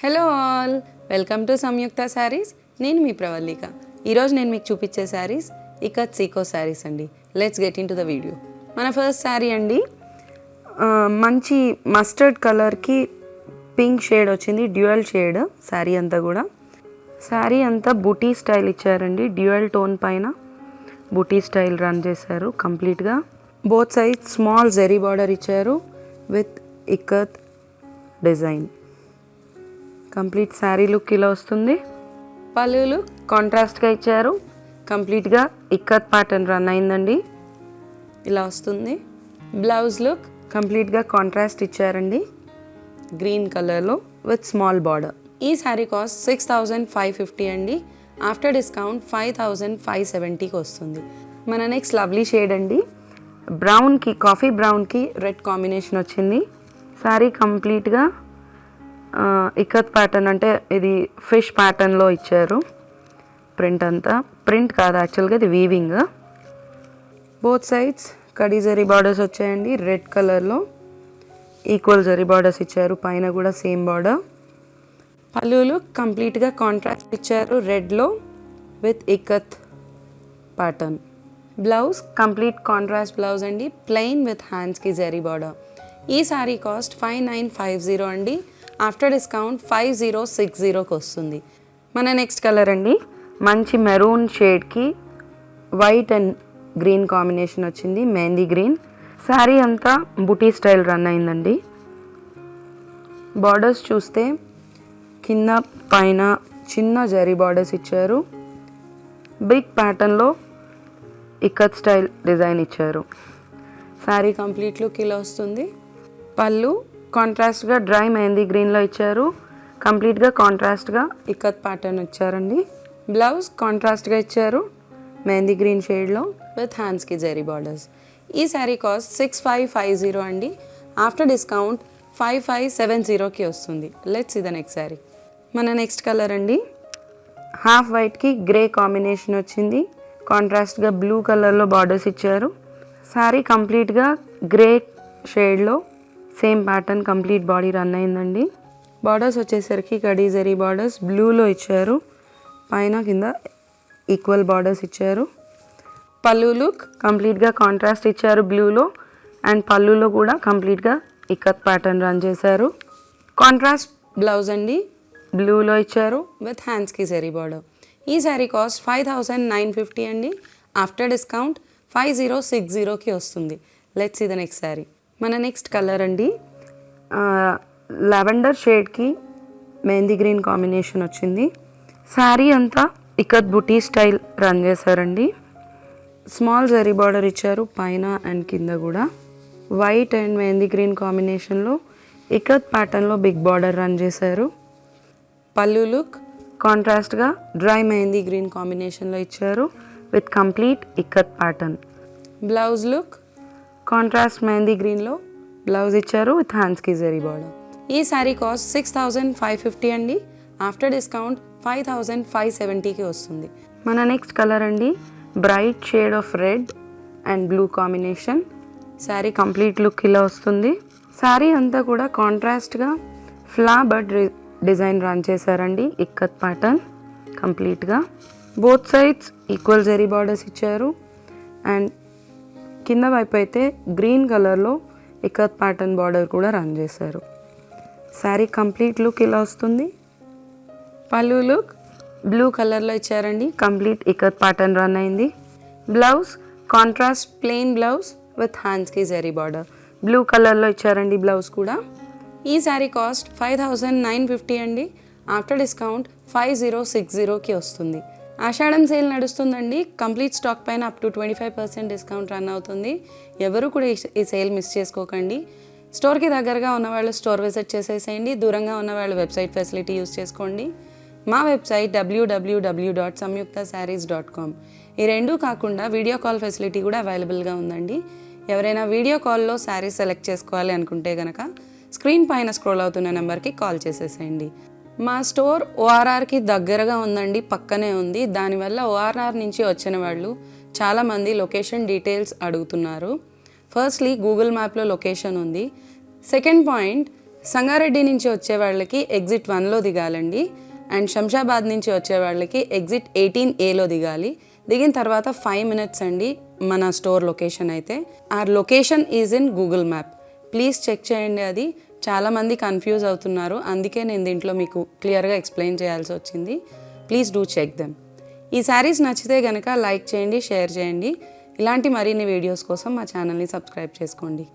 Hello all, welcome to సంయుక్త శారీస్. నేను మీ ప్రవల్లిక. ఈరోజు నేను మీకు చూపించే శారీస్ ఇకత్ సీకో శారీస్ అండి. Let's get into the video వీడియో. మన ఫస్ట్ శారీ అండి, మంచి మస్టర్డ్ కలర్కి పింక్ షేడ్ వచ్చింది, డ్యూయల్ షేడ్ శారీ అంతా కూడా. శారీ అంతా బూటీ స్టైల్ ఇచ్చారండి, డ్యూయల్ టోన్ పైన బూటీ స్టైల్ రన్ చేశారు కంప్లీట్గా. Both side small zari border ఇచ్చారు with ikat design. Complete sari look ఇలా వస్తుంది. పళ్ళు లుక్ కాంట్రాస్ట్గా ఇచ్చారు, కంప్లీట్గా ఇక్కత్ ప్యాటర్న్ రన్ అయిందండి, ఇలా వస్తుంది. బ్లౌజ్ లుక్ కంప్లీట్గా కాంట్రాస్ట్ ఇచ్చారండి, గ్రీన్ కలర్లో విత్ స్మాల్ బార్డర్. ఈ శారీ కాస్ట్ 6550 అండి. ఆఫ్టర్ డిస్కౌంట్ 5570కి వస్తుంది. మన నెక్స్ట్ లవ్లీ షేడ్ అండి, బ్రౌన్కి కాఫీ బ్రౌన్కి రెడ్ కాంబినేషన్ వచ్చింది. శారీ కంప్లీట్గా ఇకత్ ప్యాటర్న్, అంటే ఇది ఫిష్ ప్యాటర్న్లో ఇచ్చారు. ప్రింట్ అంతా ప్రింట్ కాదు యాక్చువల్గా, ఇది వీవింగ్. బోత్ సైడ్స్ కడీ జరీ బార్డర్స్ వచ్చాయండి, రెడ్ కలర్లో ఈక్వల్ జరీ బార్డర్స్ ఇచ్చారు, పైన కూడా సేమ్ బార్డర్. పళ్ళులు కంప్లీట్గా కాంట్రాస్ట్ ఇచ్చారు రెడ్లో with ikat pattern. Blouse complete contrast blouse అండి, ప్లెయిన్ విత్ హ్యాండ్స్కి జరీ బార్డర్. ఈ శారీ కాస్ట్ 5950 అండి. ఆఫ్టర్ డిస్కౌంట్ 5060కి వస్తుంది. మన నెక్స్ట్ కలర్ అండి, మంచి మెరూన్ షేడ్కి వైట్ అండ్ గ్రీన్ కాంబినేషన్ వచ్చింది, మెహందీ గ్రీన్. శారీ అంతా బుటీ స్టైల్ రన్ అయిందండి. బార్డర్స్ చూస్తే కింద పైన చిన్న జరీ బార్డర్స్ ఇచ్చారు, బిగ్ ప్యాటర్న్లో ఇకత్ స్టైల్ డిజైన్ ఇచ్చారు. శారీ కంప్లీట్ లుక్ ఇలా వస్తుంది. పళ్ళు కాంట్రాస్ట్గా డ్రై మెహందీ గ్రీన్లో ఇచ్చారు, కంప్లీట్గా కాంట్రాస్ట్గా ఇకత్ ప్యాటర్న్ ఇచ్చారండి. బ్లౌజ్ కాంట్రాస్ట్గా ఇచ్చారు మెహందీ గ్రీన్ షేడ్లో విత్ హ్యాండ్స్కి జరీ బార్డర్స్. ఈ శారీ కాస్ట్ 6550 అండి. ఆఫ్టర్ డిస్కౌంట్ 5570కి వస్తుంది. Let's see the next sari. మన నెక్స్ట్ కలర్ అండి, హాఫ్ వైట్కి గ్రే కాంబినేషన్ వచ్చింది, కాంట్రాస్ట్గా బ్లూ కలర్లో బార్డర్స్ ఇచ్చారు. శారీ కంప్లీట్గా గ్రే షేడ్లో same pattern complete body run అయిందండి. బార్డర్స్ వచ్చేసరికి కడీ జరీ బార్డర్స్ బ్లూలో ఇచ్చారు, పైన కింద ఈక్వల్ బార్డర్స్ ఇచ్చారు. పళ్ళు లుక్ కంప్లీట్గా కాంట్రాస్ట్ ఇచ్చారు బ్లూలో, అండ్ పళ్ళులో కూడా కంప్లీట్గా ఇకత్ ప్యాటర్న్ రన్ చేశారు. కాంట్రాస్ట్ బ్లౌజ్ అండి, బ్లూలో ఇచ్చారు విత్ హ్యాండ్స్కి జరీ బార్డర్. ఈ శారీ కాస్ట్ 5950 అండి. ఆఫ్టర్ డిస్కౌంట్ 5060కి వస్తుంది. Let's see the next sari. మన నెక్స్ట్ కలర్ అండి, లావెండర్ షేడ్కి మెహందీ గ్రీన్ కాంబినేషన్ వచ్చింది. శారీ అంతా ఇకత్ బుటీ స్టైల్ రన్ చేశారండి. స్మాల్ జరీ బార్డర్ ఇచ్చారు పైన అండ్ కింద కూడా. వైట్ అండ్ మెహందీ గ్రీన్ కాంబినేషన్లో ఇకత్ ప్యాటర్న్లో బిగ్ బార్డర్ రన్ చేశారు. పళ్ళు లుక్ కాంట్రాస్ట్గా డ్రై మెహందీ గ్రీన్ కాంబినేషన్లో ఇచ్చారు with complete ikat pattern. Blouse look contrast mehndi గ్రీన్లో బ్లౌజ్ ఇచ్చారు విత్ హ్యాండ్స్కి జరీ బార్డర్. ఈ శారీ కాస్ట్ 6550 అండి. ఆఫ్టర్ డిస్కౌంట్ 5570కి వస్తుంది. మన నెక్స్ట్ కలర్ అండి, bright shade of red and blue combination. Sari complete look ఇలా వస్తుంది. శారీ అంతా కూడా కాంట్రాస్ట్గా ఫ్లవర్ డిజైన్ రన్ చేశారండి, ఇక్కత్ ప్యాటర్న్ కంప్లీట్గా. Both sides equal zari borders ఇచ్చారు, అండ్ కింద వైపు అయితే గ్రీన్ కలర్లో ఇకత్ ప్యాటర్న్ బార్డర్ కూడా రన్ చేశారు. శారీ కంప్లీట్ లుక్ ఇలా వస్తుంది. పళ్ళు లుక్ బ్లూ కలర్లో ఇచ్చారండి, కంప్లీట్ ఇకత్ ప్యాటర్న్ రన్ అయింది. Blouse contrast plain blouse with హ్యాండ్స్కి జరీ బార్డర్, బ్లూ కలర్లో ఇచ్చారండి బ్లౌజ్ కూడా. ఈ శారీ కాస్ట్ 5950 అండి. ఆఫ్టర్ డిస్కౌంట్ 5060కి వస్తుంది. ఆషాఢం సేల్ నడుస్తుందండి. కంప్లీట్ స్టాక్ పైన అప్ టు 25% డిస్కౌంట్ రన్ అవుతుంది. ఎవరు కూడా ఈ సేల్ మిస్ చేసుకోకండి. స్టోర్కి దగ్గరగా ఉన్నవాళ్ళు స్టోర్ విజిట్ చేసేసేయండి, దూరంగా ఉన్నవాళ్ళు వెబ్సైట్ ఫెసిలిటీ యూస్ చేసుకోండి. మా వెబ్సైట్ www.samyuktasarees.com. ఈ రెండూ కాకుండా వీడియో కాల్ ఫెసిలిటీ కూడా అవైలబుల్గా ఉందండి. ఎవరైనా వీడియో కాల్లో శారీస్ సెలెక్ట్ చేసుకోవాలి అనుకుంటే కనుక స్క్రీన్ పైన స్క్రోల్ అవుతున్న నెంబర్కి కాల్ చేసేసేయండి. మా స్టోర్ ఓఆర్ఆర్కి దగ్గరగా ఉందండి, పక్కనే ఉంది. దానివల్ల ఓఆర్ఆర్ నుంచి వచ్చిన వాళ్ళు చాలామంది లొకేషన్ డీటెయిల్స్ అడుగుతున్నారు. ఫస్ట్లీ గూగుల్ మ్యాప్లో లొకేషన్ ఉంది. సెకండ్ పాయింట్, సంగారెడ్డి నుంచి వచ్చే వాళ్ళకి ఎగ్జిట్ 1లో దిగాలండి. అండ్ శంషాబాద్ నుంచి వచ్చే వాళ్ళకి ఎగ్జిట్ 18Aలో దిగాలి. దిగిన తర్వాత 5 minutes అండి మన స్టోర్ లొకేషన్ అయితే. ఆ location is in Google map. Please check చేయండి. అది చాలామంది కన్ఫ్యూజ్ అవుతున్నారు, అందుకే నేను దీంట్లో మీకు క్లియర్గా ఎక్స్ప్లెయిన్ చేయాల్సి వచ్చింది. Please do check them. ఈ శారీస్ నచ్చితే కనుక లైక్ చేయండి, షేర్ చేయండి. ఇలాంటి మరిన్ని వీడియోస్ కోసం మా ఛానల్ని సబ్స్క్రైబ్ చేసుకోండి.